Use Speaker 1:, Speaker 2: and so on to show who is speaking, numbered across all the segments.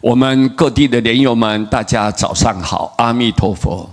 Speaker 1: 我们各地的莲友们，大家早上好，阿弥陀佛。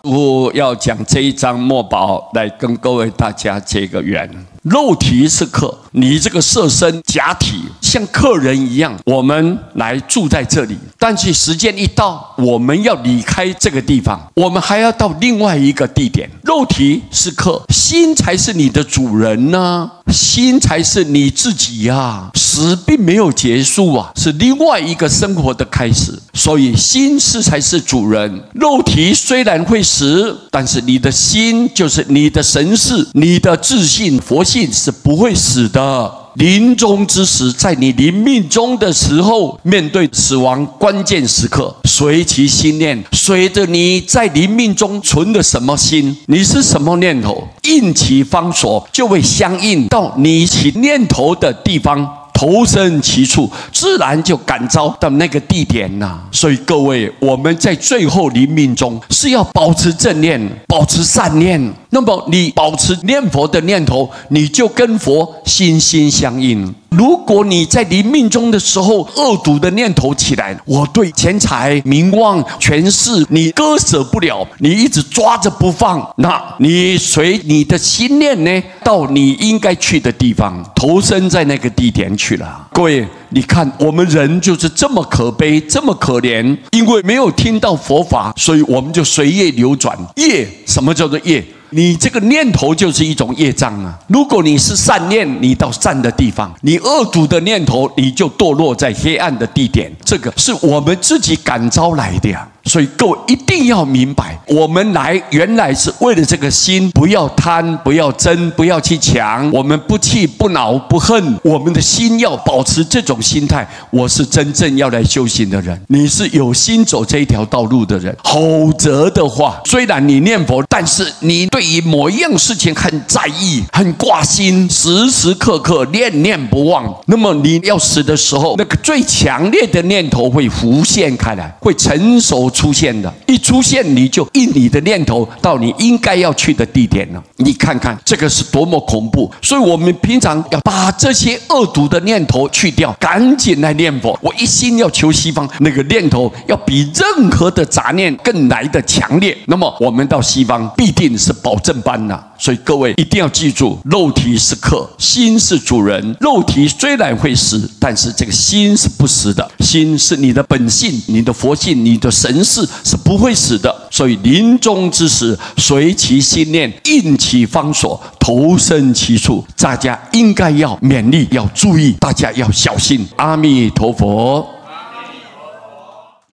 Speaker 1: 我要讲这一章末宝，来跟各位大家结个缘。肉体是客，你这个色身假体像客人一样，我们来住在这里。但是时间一到，我们要离开这个地方，我们还要到另外一个地点。肉体是客，心才是你的主人呢，心才是你自己呀。死并没有结束啊，是另外一个生活的开始。所以心才是主人。肉体虽然会死，但是你的心就是你的神识，你的自信、佛性是不会死的。临终之时，在你临命终的时候，面对死亡关键时刻，随其心念，随着你在临命中存的什么心，你是什么念头，应其方所，就会相应到你起念头的地方，投身其处，自然就感召到那个地点呐。所以各位，我们在最后临命中是要保持正念，保持善念。那么你保持念佛的念头，你就跟佛心心相应。如果你在临命中的时候，恶毒的念头起来，我对钱财、名望、权势，你割舍不了，你一直抓着不放，那你随你的心念呢，到你应该去的地方，投身在那个地点去了。各位，你看我们人就是这么可悲，这么可怜，因为没有听到佛法，所以我们就随业流转。业，什么叫做业？你这个念头就是一种业障啊！如果你是善念，你到善的地方；你恶毒的念头，你就堕落在黑暗的地点。这个是我们自己感召来的呀。所以各位一定要明白，我们原来是为了这个心，不要贪，不要争，不要去抢，我们不气不恼不恨，我们的心要保持这种心态。我是真正要来修行的人，你是有心走这一条道路的人。否则的话，虽然你念佛，但是你对于某一样事情很在意，很挂心，时时刻刻念念不忘，那么你要死的时候，那个最强烈的念头会浮现开来，会成熟出现的。一出现，你就应你的念头到你应该要去的地点了。你看看这个是多么恐怖！所以我们平常要把这些恶毒的念头去掉，赶紧来念佛。我一心要求西方，那个念头要比任何的杂念更来的强烈，那么我们到西方必定是保证班呐。所以各位一定要记住，肉体是客，心是主人。肉体虽然会死，但是这个心是不死的，心是你的本性，你的佛性，你的神识是不会死的。所以临终之时，随其心念，应其方所，投身其处。大家应该要勉励，要注意，大家要小心。阿弥陀佛。